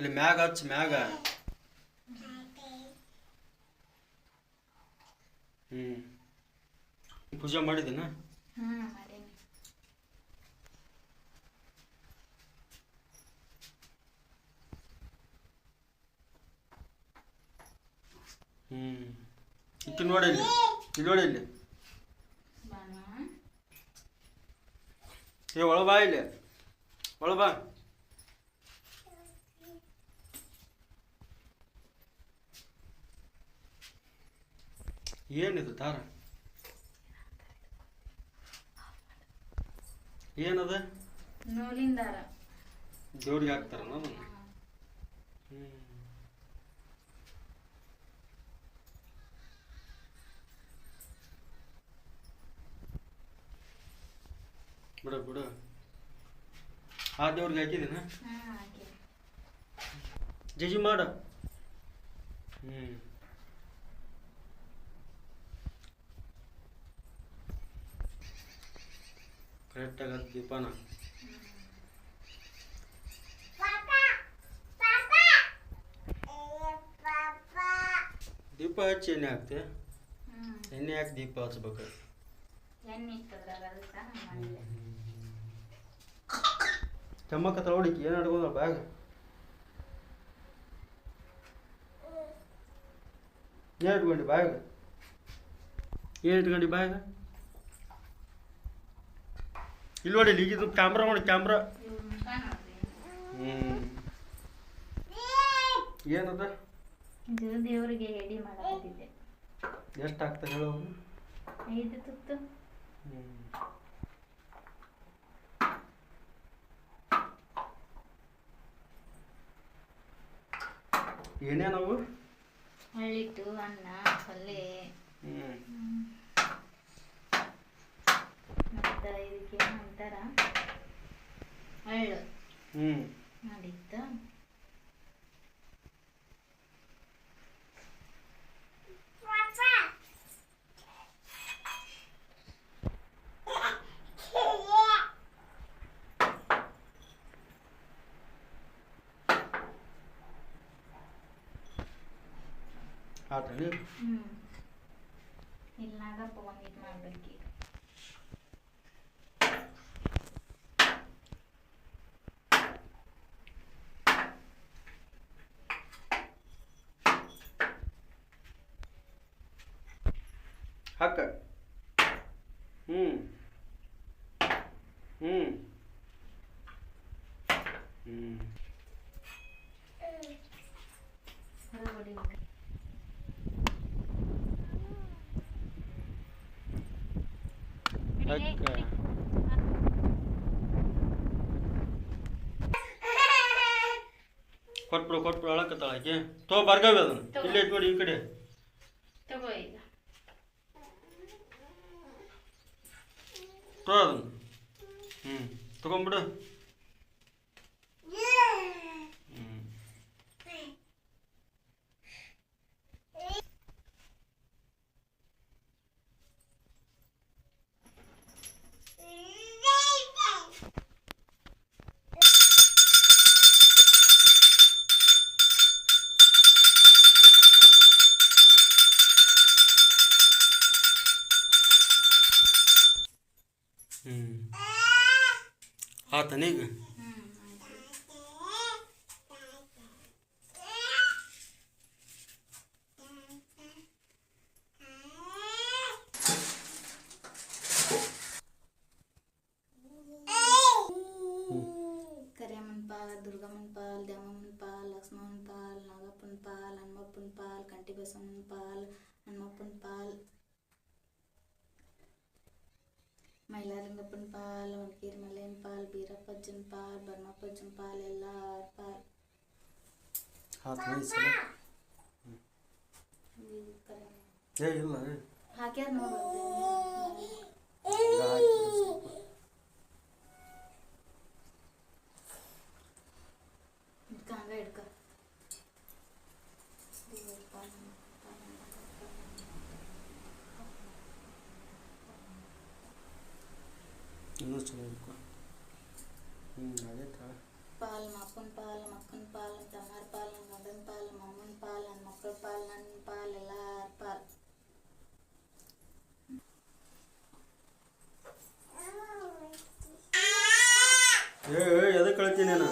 ಅಲ್ಲಿ ಮ್ಯಾಗ ಹಚ್ಚ ಮ್ಯಾಗ. ಪೂಜೆ ಮಾಡಿದೇನ? ಇಟ್ಟು ನೋಡಿ ಇಲ್ಲಿ, ಇಲ್ಲಿ ನೋಡಿ ಇಲ್ಲಿ. ಏ ಒಳ ಬಾ, ಇಲ್ಲಿ ಒಳ ಬಾ. ಏನಿದು ತಾರ? ಏನದ? ನೂಲಿನ ದಾರ. ದೇವ್ರಿಗೆ ಹಾಕ್ತಾರ ನಾನು. ಬಿಡ ಬಿಡ. ಆ ದೇವ್ರಿಗೆ ಹಾಕಿದ್ದೀನ? ಜಜಿ ಮಾಡ. ಕರೆಕ್ಟಾಗಿ ಹತ್ತು ದೀಪನ. ದೀಪ ಹಚ್ಚಿ ಎಣ್ಣೆ ಹಾಕ್ತೆ. ಎಣ್ಣೆ ಹಾಕಿ ದೀಪ ಹಚ್ಬೇಕು. ಚಮ್ಮಕ್ಕ ತಗೊಳಿಕ್ಕೆ ಏನು ಅಡ್ಕೊಂಡ ಬ್ಯಾಗ್? ಏನು ಇಟ್ಕೊಂಡಿ ಬ್ಯಾಗ್? ಏನು ಇಟ್ಕೊಂಡಿ ಬ್ಯಾಗ್? ಇಲ್ಲಿ ನೋಡಿ, ಇದು ಕ್ಯಾಮ್ರಾ ನೋಡಿ, ಕ್ಯಾಮ್ರಾ. ಏನದ? ದೇವರಿಗೆ ಎಡಿ ಮಾಡತ್ತಿದ್ದೆ. ಎಷ್ಟು ಆಗ್ತದೆ ಹೇಳು? 5 ತುತ್ತು. ಏನೇನವು? ಹಳ್ಳಿಟ್ಟು, ಅನ್ನ, ಪಲ್ಯ, ಮತ್ತು ಇದಕ್ಕೆ ಅಂತಾರ ಹಳ್ಳು ಮಾಡಿತ್ತು. ಇಲ್ಲಾಗ ಪೊಂಗಿಟ್ ಮಾಡ್ಬೇಕು. ಹಾಕ. ಕೊಟ್ಬಿಡು ಅಳಕತ್ತಾಳಕ್ಕೆ. ತೋ ಬರ್ಗವಿ ಅದನ್ನು ಇಲ್ಲೇ ಇಟ್ಬಿಡಿ, ಈ ಕಡೆ ತಗೋ. ಈಗ ತೋ ಅದನ್ನು. ತಗೊಂಬಿಡು. ಆತನೀಗ ಕರಿಯಮ್ಮನ ಪಾಲ್, ದುರ್ಗಮ್ಮನ ಪಾಲ್, ದೇವಮ್ಮನ ಪಾಲ್, ಲಕ್ಷ್ಮಮ್ಮನ ಪಾಲ್, ನಾಗಪ್ಪನ ಪಾಲ್, ಹನುಮಪ್ಪನ ಪಾಲ್, ಕಂಟಿ ಬಸವಣ್ಣನ ಪಾಲ್, ಹನುಮಪ್ಪನ ಪಾಲ್, ಮೈಲಾರಲಿಂಗಪ್ಪನ ಪಾಲ್, ಹೊನ್ಕೇರಿ ಮಲ್ಲೇನ ಪಾಲ್, ಬೀರಪ್ಪಜ್ಜನ ಪಾಲ್, ಬನ್ನಪ್ಪಜ್ಜನ ಪಾಲ್, ಎಲ್ಲಾರ ಪಾಲ್. ಹಾಕ್ಯಾರ ನೋಡಿ. ಹಂಗ ಹಿಡ್ಕ. ಇನ್ನೂ ಚೆನ್ನಾಗಿ ಅದೇ ಪಾಲ್ ಮಾಪ ಅಕ್ಕನ ಪಾಲು ನಮ್ಮ ಅಕ್ಕನ ಪಾಲು ನಮ್ಮ ತಮ್ಮರ ಪಾಲು ನನ್ನ ಗಂಡನ ಪಾಲು ನಮ್ಮ ಅಮ್ಮನ ಪಾಲು ನನ್ನ ಮಕ್ಕಳ ಪಾಲು ನನ್ನ ಪಾಲು ಎಲ್ಲರ ಪಾಲು. ಎದಕ್ಕೆ ಕಳ್ತೀನಿ ನಾನು